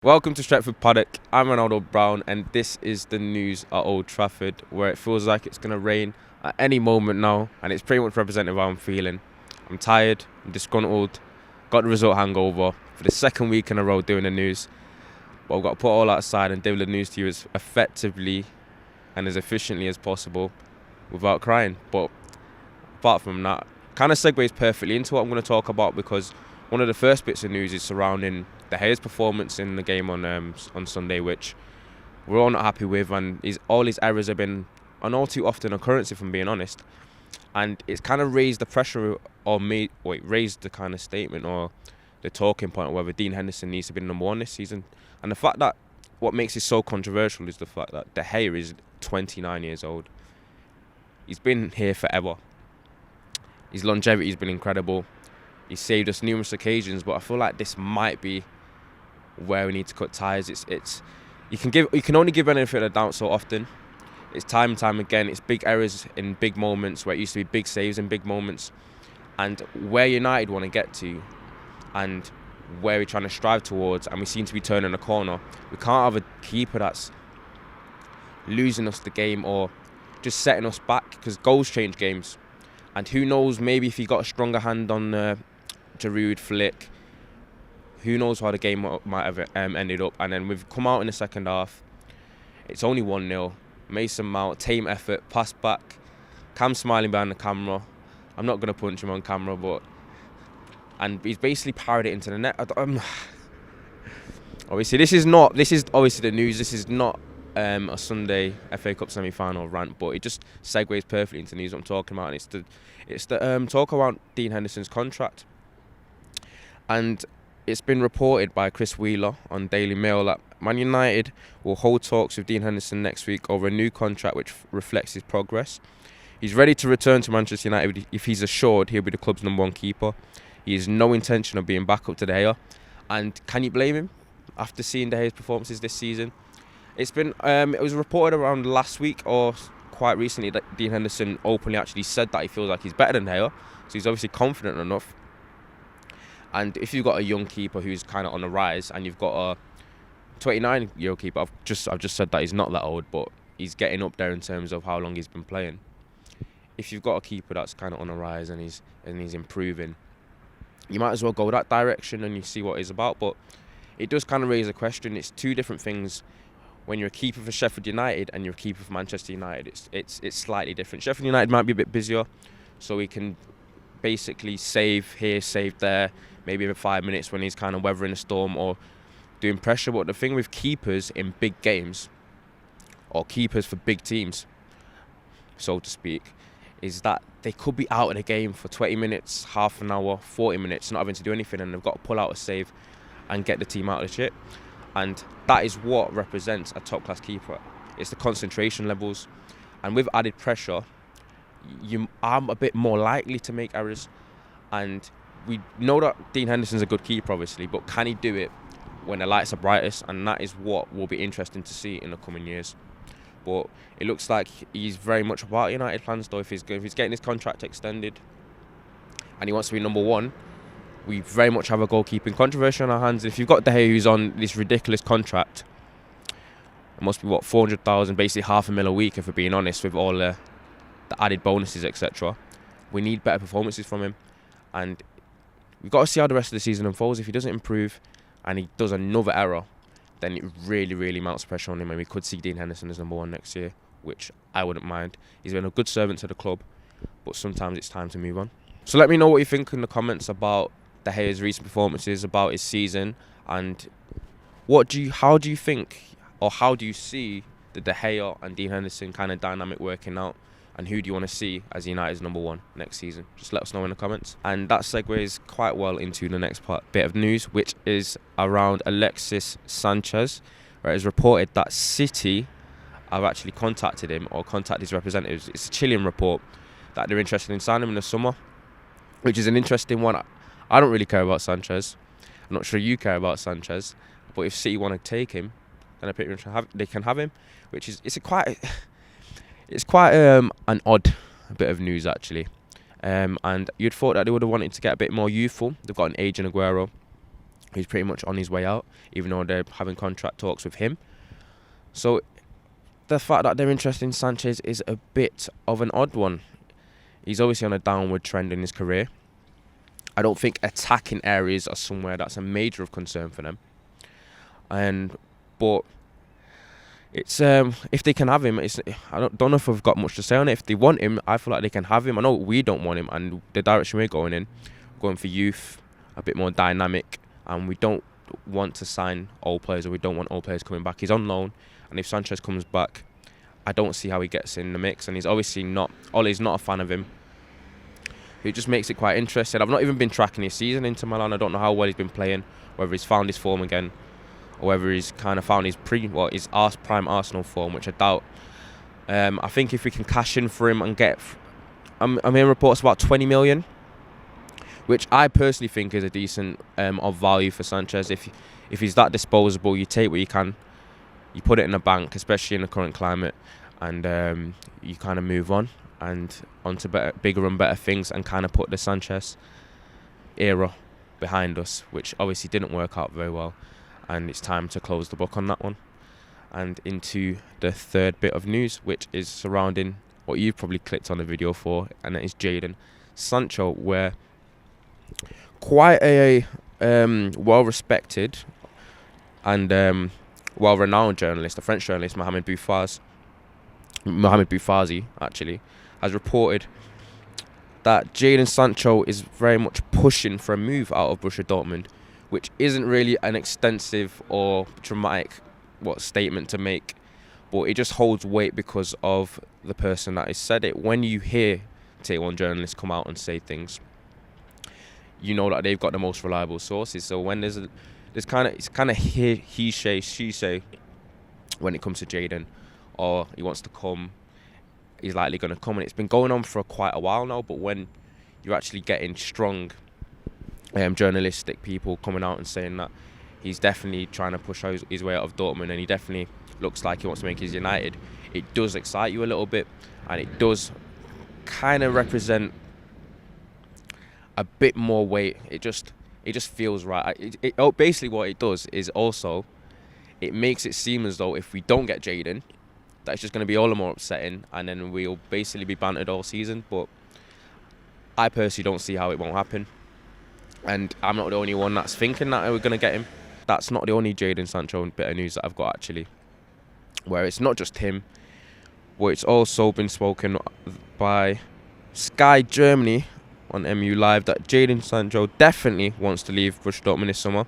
Welcome to Stretford Paddock. I'm Ronaldo Brown, and this is the news at Old Trafford, where it feels like it's going to rain at any moment now, and it's pretty much representative of how I'm feeling. I'm tired, I'm disgruntled, got the result hangover for the second week in a row doing the news, but I've got to put all that aside and deliver the news to you as effectively and as efficiently as possible without crying. But apart from that, kind of segues perfectly into what I'm going to talk about, because one of the first bits of news is surrounding De Gea's performance in the game on Sunday, which we're all not happy with, and all his errors have been an all too often occurrence, if I'm being honest. And it's kind of raised the pressure, raised the kind of statement or the talking point of whether Dean Henderson needs to be number one this season. And the fact that what makes it so controversial is the fact that De Gea is 29 years old. He's been here forever. His longevity has been incredible. He's saved us numerous occasions, but I feel like this might be where we need to cut ties. You can only give benefit of the doubt so often. It's time and time again. It's big errors in big moments where it used to be big saves in big moments, and where United want to get to, and where we're trying to strive towards, and we seem to be turning a corner. We can't have a keeper that's losing us the game or just setting us back, because goals change games. And who knows, maybe if he got a stronger hand on Giroud flick, who knows how the game might have ended up. And then we've come out in the second half. It's only 1-0. Mason Mount, tame effort, pass back. Cam smiling behind the camera. I'm not going to punch him on camera, and he's basically parried it into the net. Obviously, this is obviously the news. This is not a Sunday FA Cup semi-final rant, but it just segues perfectly into the news I'm talking about. And it's the talk around Dean Henderson's contract. And it's been reported by Chris Wheeler on Daily Mail that Man United will hold talks with Dean Henderson next week over a new contract which reflects his progress. He's ready to return to Manchester United if he's assured he'll be the club's number one keeper. He has no intention of being back up to De Gea. And can you blame him after seeing De Gea's performances this season? It's been it was reported around last week or quite recently that Dean Henderson openly actually said that he feels like he's better than De Gea. So he's obviously confident enough. And if you've got a young keeper who's kind of on the rise, and you've got a 29-year-old keeper, I've just said that he's not that old, but he's getting up there in terms of how long he's been playing. If you've got a keeper that's kind of on the rise and he's improving, you might as well go that direction and you see what he's about. But it does kind of raise a question. It's two different things. When you're a keeper for Sheffield United and you're a keeper for Manchester United, it's slightly different. Sheffield United might be a bit busier, so he can basically save here, save there, maybe in 5 minutes when he's kind of weathering a storm or doing pressure. But the thing with keepers in big games, or keepers for big teams, so to speak, is that they could be out of the game for 20 minutes, half an hour, 40 minutes, not having to do anything, and they've got to pull out a save and get the team out of the shit. And that is what represents a top-class keeper. It's the concentration levels. And with added pressure, I'm a bit more likely to make errors. And we know that Dean Henderson's a good keeper, obviously, but can he do it when the lights are brightest? And that is what will be interesting to see in the coming years. But it looks like he's very much about United plans, though. If he's getting his contract extended and he wants to be number one, we very much have a goalkeeping controversy on our hands. If you've got De Gea who's on this ridiculous contract, it must be 400,000, basically $500,000 a week, if we're being honest, with all the added bonuses, etc. We need better performances from him, and we've got to see how the rest of the season unfolds. If he doesn't improve and he does another error, then it really, really mounts pressure on him, and we could see Dean Henderson as number one next year, which I wouldn't mind. He's been a good servant to the club, but sometimes it's time to move on. So let me know what you think in the comments about De Gea's recent performances, about his season, and how do you think, or how do you see the De Gea and Dean Henderson kind of dynamic working out, and who do you want to see as United's number one next season? Just let us know in the comments. And that segues quite well into the next bit of news, which is around Alexis Sanchez, where it is reported that City have actually contacted him, or contacted his representatives. It's a Chilean report that they're interested in signing him in the summer, which is an interesting one. I don't really care about Sanchez. I'm not sure you care about Sanchez, but if City want to take him, then they can have him, which is quite an odd bit of news, actually. And you'd thought that they would have wanted to get a bit more youthful. They've got an aging Aguero. He's pretty much on his way out, even though they're having contract talks with him. So the fact that they're interested in Sanchez is a bit of an odd one. He's obviously on a downward trend in his career. I don't think attacking areas are somewhere that's a major of concern for them. But it's if they can have him, I don't know if I've got much to say on it. If they want him, I feel like they can have him. I know we don't want him, and the direction we're going for youth, a bit more dynamic, and we don't want to sign old players, or we don't want old players coming back. He's on loan, and if Sanchez comes back, I don't see how he gets in the mix, and he's obviously not. Ollie's not a fan of him. It just makes it quite interesting. I've not even been tracking his season into Milan. I don't know how well he's been playing, whether he's found his form again, or whether he's kind of found his prime Arsenal form, which I doubt. I think if we can cash in for him and get, I'm hearing reports about 20 million, which I personally think is a decent of value for Sanchez. If he's that disposable, you take what you can, you put it in the bank, especially in the current climate, and you kind of move on and onto bigger and better things, and kind of put the Sanchez era behind us, which obviously didn't work out very well. And it's time to close the book on that one. And into the third bit of news, which is surrounding what you've probably clicked on the video for, and that is Jadon Sancho, where quite a well-respected and well-renowned journalist, a French journalist, Mohamed Bouhafsi, actually, has reported that Jadon Sancho is very much pushing for a move out of Borussia Dortmund, which isn't really an extensive or dramatic statement to make, but it just holds weight because of the person that has said it. When you hear Tier 1 journalists come out and say things, you know that they've got the most reliable sources. So when it's kind of he say, she say when it comes to Jadon, or he wants to come, he's likely going to come, and it's been going on for quite a while now. But when you're actually getting strong journalistic people coming out and saying that he's definitely trying to push his way out of Dortmund, and he definitely looks like he wants to make his United, it does excite you a little bit, and it does kind of represent a bit more weight. It just feels right. Basically what it does is also it makes it seem as though if we don't get Jadon, that it's just going to be all the more upsetting, and then we'll basically be bantered all season. But I personally don't see how it won't happen, and I'm not the only one that's thinking that we're going to get him. That's not the only Jadon Sancho bit of news that I've got, actually, where it's not just him, but it's also been spoken by Sky Germany on MU Live that Jadon Sancho definitely wants to leave Borussia Dortmund this summer.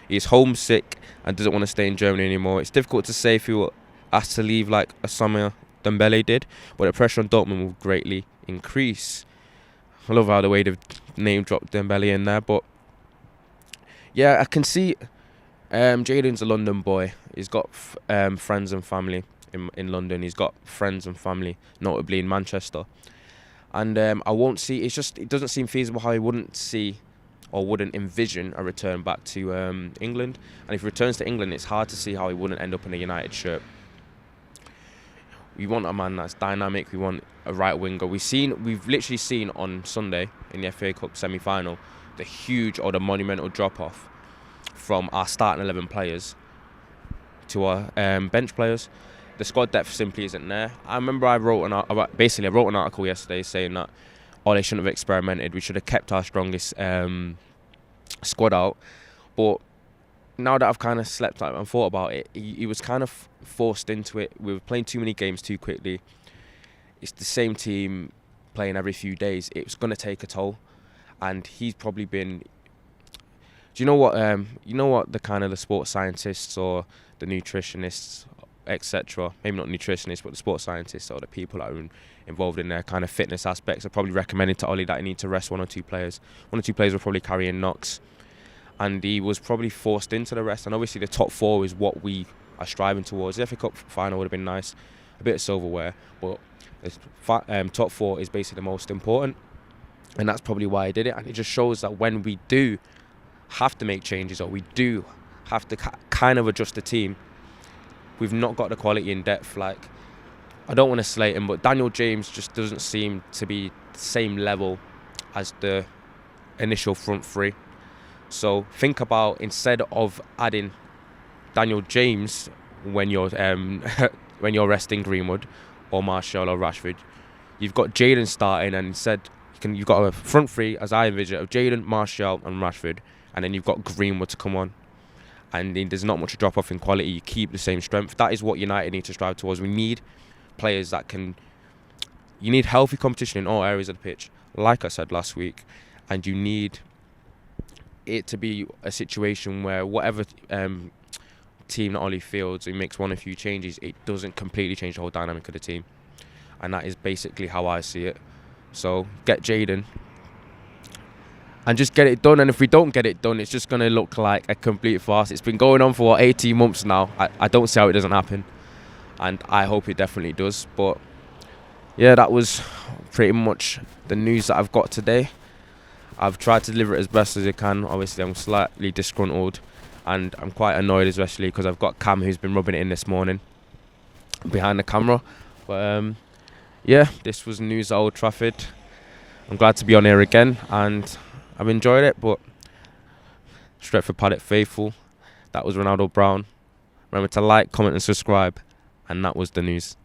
He's homesick and doesn't want to stay in Germany anymore. It's difficult to say if he will asked to leave like Osama Dembele did, but the pressure on Dortmund will greatly increase. I love how the way they've name dropped Dembele in there, but yeah, I can see Jadon's a London boy. He's got friends and family in London. He's got friends and family, notably in Manchester. And it doesn't seem feasible how he wouldn't see or wouldn't envision a return back to England. And if he returns to England, it's hard to see how he wouldn't end up in a United shirt. We want a man that's dynamic. We want a right winger. We've literally seen on Sunday in the FA Cup semi-final the monumental drop-off from our starting 11 players to our bench players. The squad depth simply isn't there. I remember I wrote an article yesterday saying that they shouldn't have experimented. We should have kept our strongest squad out. But now that I've kind of slept and thought about it, he was kind of forced into it. We were playing too many games too quickly. It's the same team playing every few days. It's going to take a toll. And he's probably been... Do you know what? The kind of the sports scientists or the nutritionists, etc. Maybe not nutritionists, but the sports scientists or the people that are involved in their kind of fitness aspects are probably recommending to Ollie that he needs to rest one or two players. One or two players were probably carrying knocks, and he was probably forced into the rest. And obviously, the top four is what we are striving towards. The FA Cup final would have been nice, a bit of silverware, but the top four is basically the most important, and that's probably why he did it. And it just shows that when we do have to make changes, or we do have to kind of adjust the team, we've not got the quality in depth. Like, I don't want to slate him, but Daniel James just doesn't seem to be the same level as the initial front three. So think about, instead of adding Daniel James when you're when you're resting Greenwood or Martial or Rashford, you've got Jadon starting, and instead you've got a front three, as I envision, of Jadon, Martial and Rashford, and then you've got Greenwood to come on. And then there's not much drop off in quality. You keep the same strength. That is what United need to strive towards. We need players that can. You need healthy competition in all areas of the pitch, like I said last week, and you need it to be a situation where whatever team that Ollie fields, he makes one or few changes, it doesn't completely change the whole dynamic of the team. And that is basically how I see it. So get Jadon and just get it done. And if we don't get it done, it's just going to look like a complete farce. It's been going on for 18 months now. I don't see how it doesn't happen, and I hope it definitely does. But yeah, that was pretty much the news that I've got today. I've tried to deliver it as best as I can. Obviously, I'm slightly disgruntled, and I'm quite annoyed, especially because I've got Cam, who's been rubbing it in this morning behind the camera. But yeah, this was news at Old Trafford. I'm glad to be on here again, and I've enjoyed it. But Stretford, Paddock faithful. That was Ronaldo Brown. Remember to like, comment and subscribe. And that was the news.